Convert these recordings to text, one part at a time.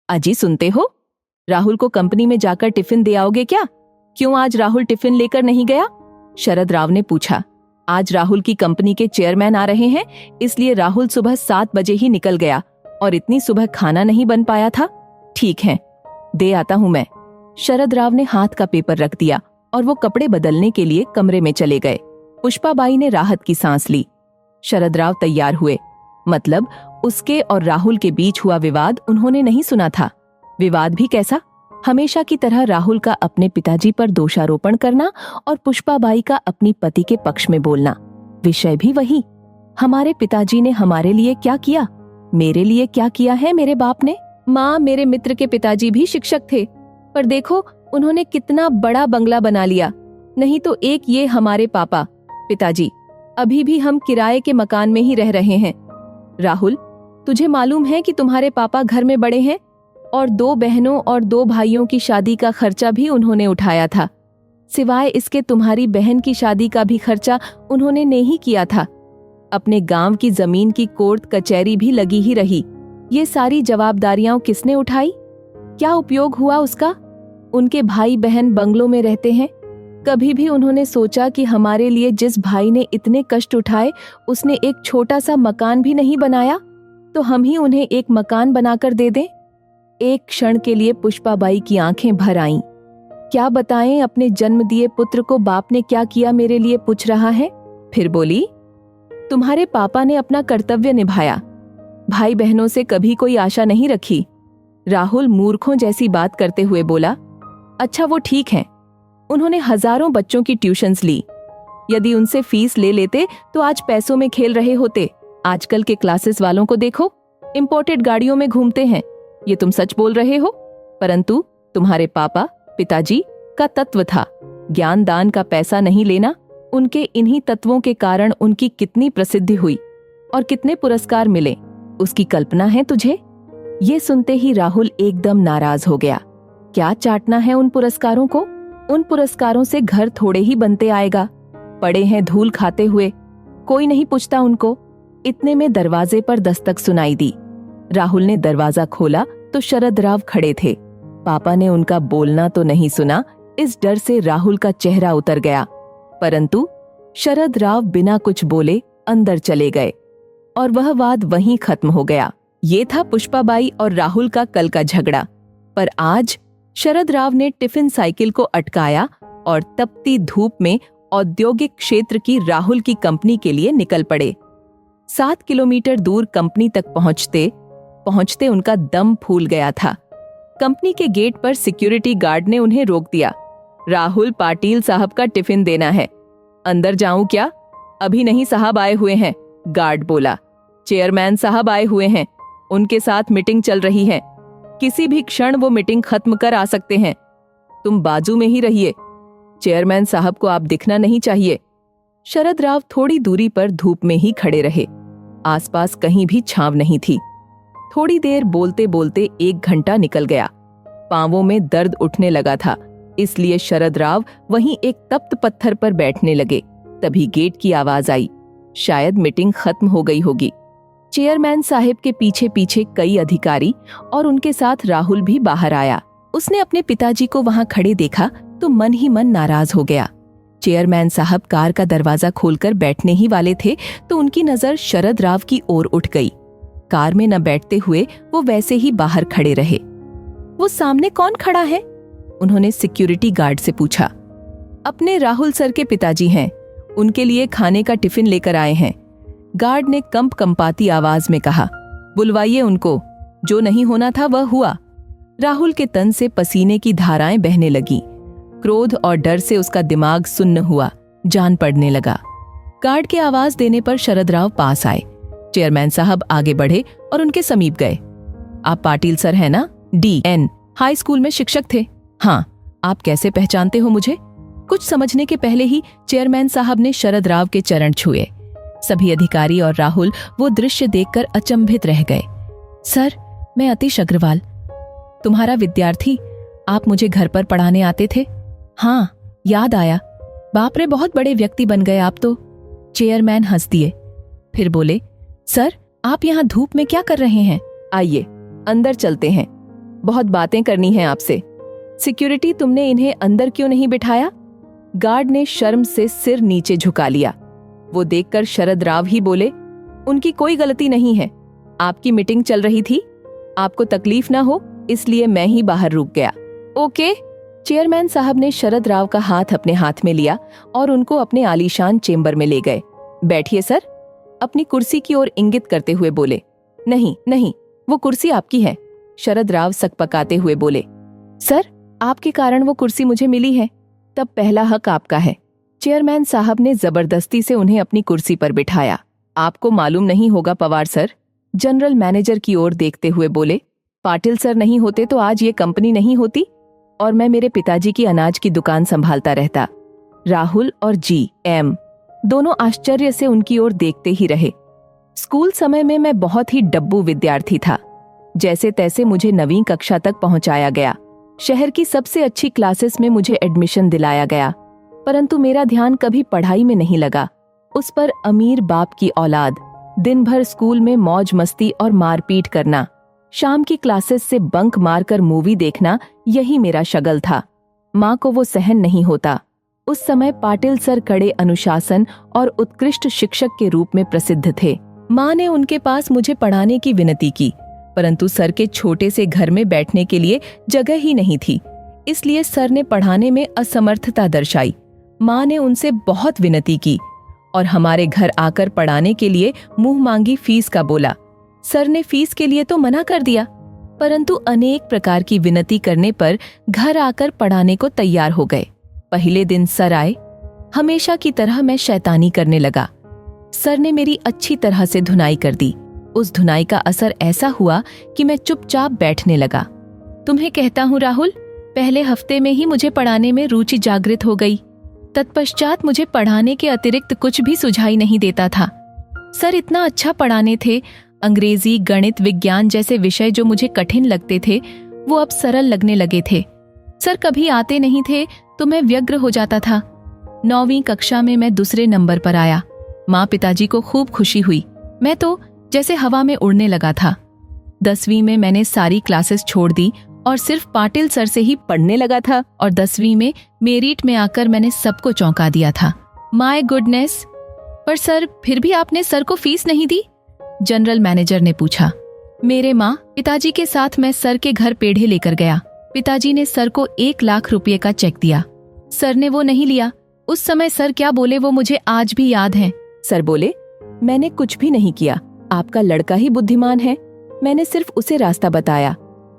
अजी सुनते हो, राहुल को कंपनी में जाकर टिफिन दे आओगे क्या? क्यों आज राहुल टिफिन लेकर नहीं गया? शरद राव ने पूछा। आज राहुल की कंपनी के चेयरमैन आ रहे हैं, इसलिए राहुल सुबह 7 बजे ही निकल गया और इतनी सुबह खाना नहीं बन पाया था। ठीक है, दे आता हूं मैं। शरद राव ने हाथ का पेपर रख दिया और वो कपड़े बदलने के लिए कमरे में चले गए। पुष्पाबाई ने राहत की सांस ली। शरद राव तैयार हुए। मतलब उसके और राहुल के बीच हुआ विवाद उन्होंने नहीं सुना था। विवाद भी कैसा? हमेशा की तरह राहुल का अपने पिताजी पर दोषारोपण करना और पुष्पाबाई का अपनी पति के पक्ष में बोलना। विषय भी वही, हमारे पिताजी ने हमारे लिए क्या किया, मेरे लिए क्या किया है मेरे बाप ने। माँ, मेरे मित्र के पिताजी भी शिक्षक थे, पर देखो उन्होंने कितना बड़ा बंगला बना लिया। नहीं तो एक ये हमारे पापा पिताजी, अभी भी हम किराए के मकान में ही रह रहे हैं। राहुल, तुझे मालूम है कि तुम्हारे पापा घर में बड़े हैं और 2 बहनों और 2 भाइयों की शादी का खर्चा भी उन्होंने उठाया था। सिवाय इसके तुम्हारी बहन की शादी का भी खर्चा उन्होंने नहीं किया था। अपने गांव की जमीन की कोर्ट कचहरी भी लगी ही रही। ये सारी जवाबदारियां किसने उठाई? क्या उपयोग हुआ उसका? उनके भाई बहन बंगलों में रहते हैं। कभी भी उन्होंने सोचा कि हमारे लिए जिस भाई ने इतने कष्ट उठाए उसने एक छोटा सा मकान भी नहीं बनाया, तो हम ही उन्हें एक मकान बनाकर दे दें? एक क्षण के लिए पुष्पाबाई की आंखें भर आईं। क्या बताएं अपने जन्म दिए पुत्र को बाप ने क्या किया मेरे लिए, पूछ रहा है। फिर बोली, तुम्हारे पापा ने अपना कर्तव्य निभाया, भाई बहनों से कभी कोई आशा नहीं रखी। राहुल मूर्खों जैसी बात करते हुए बोला, अच्छा वो ठीक है, उन्होंने हजारों बच्चों की ट्यूशन्स ली। यदि उनसे फीस ले लेते तो आज पैसों में खेल रहे होते। आजकल के क्लासेस वालों को देखो, इंपोर्टेड गाड़ियों में घूमते हैं। ये तुम सच बोल रहे हो, परंतु तुम्हारे पापा पिताजी का तत्व था ज्ञान दान का पैसा नहीं लेना। उनके इन्हीं तत्वों के कारण उनकी कितनी प्रसिद्धि हुई और कितने पुरस्कार मिले, उसकी कल्पना है तुझे? ये सुनते ही राहुल एकदम नाराज हो गया। क्या चाटना है उन पुरस्कारों को? उन पुरस्कारों से घर थोड़े ही बनते आएगा, पड़े हैं धूल खाते हुए, कोई नहीं पूछता उनको। इतने में दरवाजे पर दस्तक सुनाई दी। राहुल ने दरवाजा खोला तो शरद राव खड़े थे। पापा ने उनका बोलना तो नहीं सुना, इस डर से राहुल का चेहरा उतर गया। परंतु शरद राव बिना कुछ बोले अंदर चले गए और वह वाद वहीं खत्म हो गया। ये था पुष्पाबाई और राहुल का कल का झगड़ा। पर आज शरद राव ने टिफिन साइकिल को अटकाया और तपती धूप में औद्योगिक क्षेत्र की राहुल की कंपनी के लिए निकल पड़े। 7 किलोमीटर दूर कंपनी तक पहुंचते उनका दम फूल गया था। कंपनी के गेट पर सिक्योरिटी गार्ड ने उन्हें रोक दिया। राहुल पाटिल साहब का टिफिन देना है। अंदर जाऊं क्या? अभी नहीं साहब आए हुए हैं, गार्ड बोला। चेयरमैन साहब आए हुए हैं, उनके साथ मीटिंग चल रही है, किसी भी क्षण वो मीटिंग खत्म कर आ सकते हैं। तुम बाजू में ही रहिए, चेयरमैन साहब को आप दिखना नहीं चाहिए। शरद राव थोड़ी दूरी पर धूप में ही खड़े रहे। आसपास कहीं भी छांव नहीं थी। थोड़ी देर बोलते बोलते 1 घंटा निकल गया। पांवों में दर्द उठने लगा था, इसलिए शरद राव वहीं एक तप्त पत्थर पर बैठने लगे। तभी गेट की आवाज आई। शायद मीटिंग खत्म हो गई होगी। चेयरमैन साहब के पीछे पीछे कई अधिकारी और उनके साथ राहुल भी बाहर आया। उसने अपने पिताजी को वहां खड़े देखा तो मन ही मन नाराज हो गया। चेयरमैन साहब कार का दरवाजा खोलकर बैठने ही वाले थे तो उनकी नजर शरद राव की ओर उठ गई। कार में न बैठते हुए वो वैसे ही बाहर खड़े रहे। वो सामने कौन खड़ा है? उन्होंने सिक्योरिटी गार्ड से पूछा। अपने राहुल सर के पिताजी हैं, उनके लिए खाने का टिफिन लेकर आए हैं, गार्ड ने कंपाती आवाज में कहा। बुलवाइए उनको, जो नहीं होना था वह हुआ। राहुल के तन से पसीने की धाराएं बहने लगीं। क्रोध और डर से उसका दिमाग सुन्न हुआ, जान पड़ने लगा। गार्ड के आवाज देने पर शरद राव पास आए। चेयरमैन साहब आगे बढ़े और उनके समीप गए। आप पाटिल सर हैं ना? DN हाई स्कूल में शिक्षक थे। हाँ, आप कैसे पहचानते हो मुझे? कुछ समझने के पहले ही चेयरमैन साहब ने शरद राव के चरण छुए। सभी अधिकारी और राहुल वो दृश्य देखकर अचंभित रह गए। सर, मैं अतीश अग्रवाल, तुम्हारा विद्यार्थी। आप मुझे घर पर पढ़ाने आते थे। हाँ, याद आया। बाप रे, बहुत बड़े व्यक्ति बन गए आप तो। चेयरमैन हंस दिए, फिर बोले, सर आप यहाँ धूप में क्या कर रहे हैं? आइए अंदर चलते हैं। बहुत बातें करनी है आपसे। सिक्योरिटी, तुमने इन्हें अंदर क्यों नहीं बिठाया? गार्ड ने शर्म से सिर नीचे झुका लिया। वो देखकर शरद राव ही बोले, उनकी कोई गलती नहीं है, आपकी मीटिंग चल रही थी, आपको तकलीफ ना हो इसलिए मैं ही बाहर रुक गया। ओके। चेयरमैन साहब ने शरद राव का हाथ अपने हाथ में लिया और उनको अपने आलीशान चेंबर में ले गए। बैठिए सर, अपनी कुर्सी की ओर इंगित करते हुए बोले। नहीं नहीं, वो कुर्सी आपकी है, शरद राव सकपकाते हुए बोले। सर, आपके कारण वो कुर्सी मुझे मिली है, तब पहला हक आपका है। चेयरमैन साहब ने जबरदस्ती से उन्हें अपनी कुर्सी पर बिठाया। आपको मालूम नहीं होगा पवार सर, जनरल मैनेजर की ओर देखते हुए बोले, पाटिल सर नहीं होते तो आज ये कंपनी नहीं होती और मैं मेरे पिताजी की अनाज की दुकान संभालता रहता। राहुल और जी.एम. दोनों आश्चर्य से उनकी ओर देखते ही रहे। स्कूल समय में मैं बहुत ही डब्बू विद्यार्थी था। जैसे तैसे मुझे 9वीं कक्षा तक पहुंचाया गया। शहर की सबसे अच्छी क्लासेस में मुझे एडमिशन दिलाया गया, परंतु मेरा ध्यान कभी पढ़ाई में नहीं लगा। उस पर अमीर बाप की औलाद, दिन भर स्कूल में मौज मस्ती और मारपीट करना, शाम की क्लासेस से बंक मारकर मूवी देखना, यही मेरा शगल था। माँ को वो सहन नहीं होता। उस समय पाटिल सर कड़े अनुशासन और उत्कृष्ट शिक्षक के रूप में प्रसिद्ध थे। माँ ने उनके पास मुझे पढ़ाने की विनती की, परंतु सर के छोटे से घर में बैठने के लिए जगह ही नहीं थी, इसलिए सर ने पढ़ाने में असमर्थता दर्शाई। माँ ने उनसे बहुत विनती की और हमारे घर आकर पढ़ाने के लिए मुंह मांगी फीस का बोला। सर ने फीस के लिए तो मना कर दिया, परंतु अनेक प्रकार की विनती करने पर घर आकर पढ़ाने को तैयार हो गए। पहले दिन सर आए, हमेशा की तरह मैं शैतानी करने लगा। सर ने मेरी अच्छी तरह से धुनाई कर दी। उस धुनाई का असर ऐसा हुआ कि मैं चुपचाप बैठने लगा। तुम्हें कहता हूँ राहुल, पहले हफ्ते में ही मुझे पढ़ाने में रुचि जागृत हो गई। तत्पश्चात मुझे पढ़ाने के अतिरिक्त कुछ भी सुझाई नहीं देता था। सर इतना अच्छा पढ़ाने थे। अंग्रेजी, गणित, विज्ञान जैसे विषय जो मुझे कठिन लगते थे वो अब सरल लगने लगे थे। सर कभी आते नहीं थे तो मैं व्यग्र हो जाता था। 9वीं कक्षा में मैं दूसरे नंबर पर आया। माँ पिताजी को खूब खुशी हुई। मैं तो जैसे हवा में उड़ने लगा था। 10वीं में मैंने सारी क्लासेस छोड़ दी और सिर्फ पाटिल सर से ही पढ़ने लगा था और 10वीं में मेरिट में आकर मैंने सबको चौंका दिया था। My goodness! पर सर, फिर भी आपने सर को फीस नहीं दी? जनरल मैनेजर ने पूछा। मेरे माँ पिताजी के साथ मैं सर के घर पेढ़े लेकर गया। पिताजी ने सर को 1 लाख रुपये का चेक दिया। सर ने वो नहीं लिया। उस समय सर क्या बोले वो मुझे आज भी याद है। सर बोले, मैंने कुछ भी नहीं किया, आपका लड़का ही बुद्धिमान है। मैंने सिर्फ उसे रास्ता बताया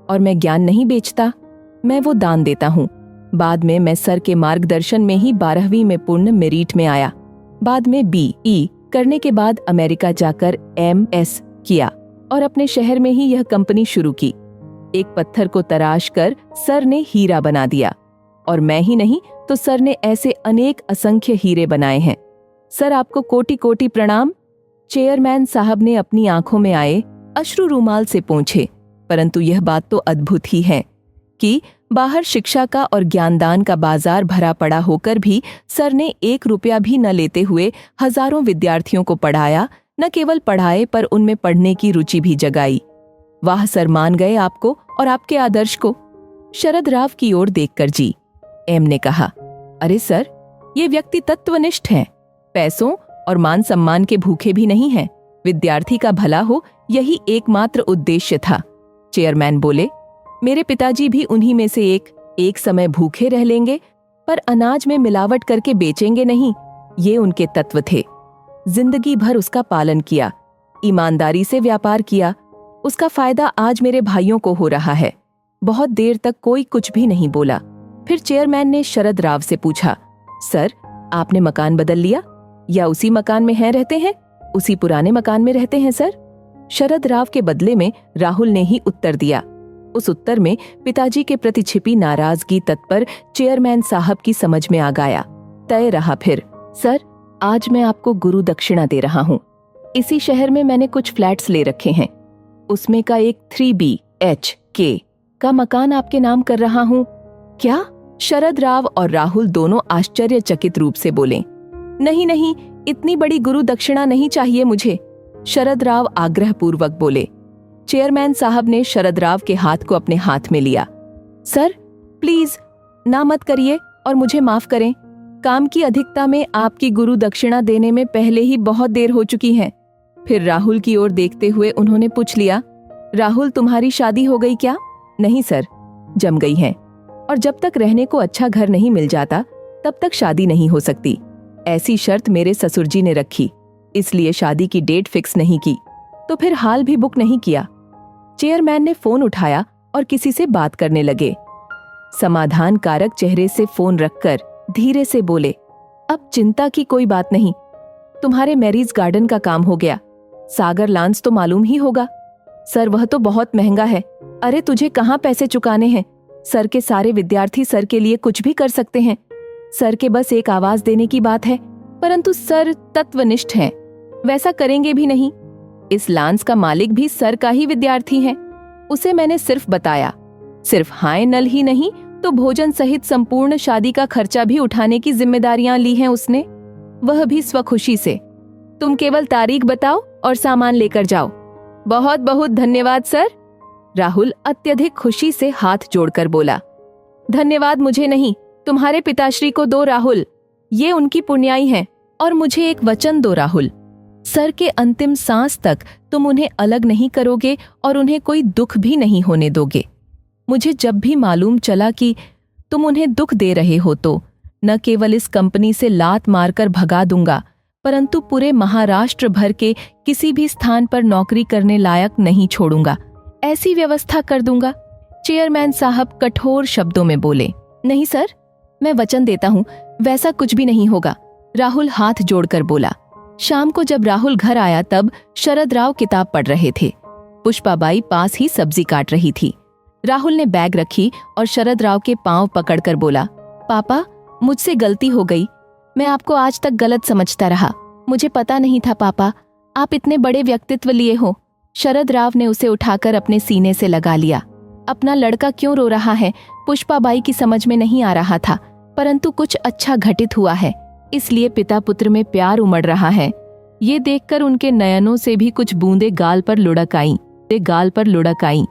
और मैं ज्ञान नहीं बेचता, मैं वो दान देता हूँ। बाद में मैं सर के मार्गदर्शन में ही 12वीं में पूर्ण मेरिट में आया। बाद में BE करने के बाद अमेरिका जाकर MS किया और अपने शहर में ही यह कंपनी शुरू की। एक पत्थर को तराश कर सर ने हीरा बना दिया और मैं ही नहीं तो सर ने ऐसे अनेक असंख्य हीरे बनाए हैं। सर आपको कोटि कोटि प्रणाम। चेयरमैन साहब ने अपनी आंखों में आए अश्रु रूमाल से पोंछे, परंतु यह बात तो अद्भुत ही है कि बाहर शिक्षा का और ज्ञानदान का बाजार भरा पड़ा होकर भी सर ने 1 रुपया भी न लेते हुए हजारों विद्यार्थियों को पढ़ाया। न केवल पढ़ाए पर उनमें पढ़ने की रुचि भी जगाई। वाह सर, मान गए आपको और आपके आदर्श को। शरद राव की ओर देखकर जी.एम. ने कहा, अरे सर, ये व्यक्ति तत्वनिष्ठ हैं, पैसों और मान सम्मान के भूखे भी नहीं हैं। विद्यार्थी का भला हो, यही एकमात्र उद्देश्य था। चेयरमैन बोले, मेरे पिताजी भी उन्हीं में से एक समय भूखे रह लेंगे पर अनाज में मिलावट करके बेचेंगे नहीं, ये उनके तत्व थे। जिंदगी भर उसका पालन किया, ईमानदारी से व्यापार किया। उसका फायदा आज मेरे भाइयों को हो रहा है। बहुत देर तक कोई कुछ भी नहीं बोला। फिर चेयरमैन ने शरद राव से पूछा, सर, आपने मकान बदल लिया या उसी मकान में रहते हैं? उसी पुराने मकान में रहते हैं सर? शरद राव के बदले में राहुल ने ही उत्तर दिया। उस उत्तर में पिताजी के प्रति छिपी नाराजगी तत्पर चेयरमैन साहब की समझ में आ गया। तय रहा फिर, सर, आज मैं आपको गुरु दक्षिणा दे रहा हूँ। इसी शहर में मैंने कुछ फ्लैट्स ले रखे हैं, उसमें का एक 3BHK का मकान आपके नाम कर रहा हूँ। क्या? शरद राव और राहुल दोनों आश्चर्यचकित रूप से बोले। नहीं नहीं, इतनी बड़ी गुरु दक्षिणा नहीं चाहिए मुझे। शरद राव आग्रहपूर्वक बोले। चेयरमैन साहब ने शरद राव के हाथ को अपने हाथ में लिया। सर प्लीज ना मत करिए और मुझे माफ करें। काम की अधिकता में आपकी गुरु दक्षिणा देने में पहले ही बहुत देर हो चुकी है। फिर राहुल की ओर देखते हुए उन्होंने पूछ लिया, राहुल तुम्हारी शादी हो गई क्या? नहीं सर, जम गई है, और जब तक रहने को अच्छा घर नहीं मिल जाता तब तक शादी नहीं हो सकती। ऐसी शर्त मेरे ससुर जी ने रखी, इसलिए शादी की डेट फिक्स नहीं की, तो फिर हाल भी बुक नहीं किया। चेयरमैन ने फोन उठाया और किसी से बात करने लगे। समाधान कारक चेहरे से फोन रखकर धीरे से बोले, अब चिंता की कोई बात नहीं, तुम्हारे मैरिज गार्डन का काम हो गया। सागर लॉन्स तो मालूम ही होगा। सर वह तो बहुत महंगा है। अरे तुझे कहाँ पैसे चुकाने हैं? सर के सारे विद्यार्थी सर के लिए कुछ भी कर सकते हैं। सर के बस एक आवाज देने की बात है, परंतु सर तत्वनिष्ठ हैं, वैसा करेंगे भी नहीं। इस लॉन्स का मालिक भी सर का ही विद्यार्थी है। उसे मैंने सिर्फ बताया, सिर्फ हाय नल ही नहीं तो भोजन सहित संपूर्ण शादी का खर्चा भी उठाने की जिम्मेदारियां ली हैं उसने, वह भी स्वखुशी से। तुम केवल तारीख बताओ और सामान लेकर जाओ। बहुत बहुत धन्यवाद सर। राहुल अत्यधिक खुशी से हाथ जोड़कर बोला, धन्यवाद मुझे नहीं, तुम्हारे पिताश्री को दो राहुल, ये उनकी पुण्याई हैं, और मुझे एक वचन दो राहुल, सर के अंतिम सांस तक तुम उन्हें अलग नहीं करोगे और उन्हें कोई दुख भी नहीं होने दोगे। मुझे जब भी मालूम चला कि तुम उन्हें दुख दे रहे हो तो न केवल इस कंपनी से लात मारकर भगा दूंगा, परंतु पूरे महाराष्ट्र भर के किसी भी स्थान पर नौकरी करने लायक नहीं छोड़ूंगा। ऐसी व्यवस्था कर दूंगा। चेयरमैन साहब कठोर शब्दों में बोले, नहीं सर, मैं वचन देता हूँ वैसा कुछ भी नहीं होगा। राहुल हाथ जोड़कर बोला। शाम को जब राहुल घर आया तब शरद राव किताब पढ़ रहे थे। पुष्पाबाई पास ही सब्जी काट रही थी। राहुल ने बैग रखी और शरद राव के पांव पकड़कर बोला, पापा मुझसे गलती हो गई, मैं आपको आज तक गलत समझता रहा। मुझे पता नहीं था पापा, आप इतने बड़े व्यक्तित्व लिए हो। शरद राव ने उसे उठाकर अपने सीने से लगा लिया। अपना लड़का क्यों रो रहा है पुष्पाबाई की समझ में नहीं आ रहा था, परंतु कुछ अच्छा घटित हुआ है, इसलिए पिता पुत्र में प्यार उमड़ रहा है। ये देखकर उनके नयनों से भी कुछ बूंदें गाल पर लुढ़क आईं।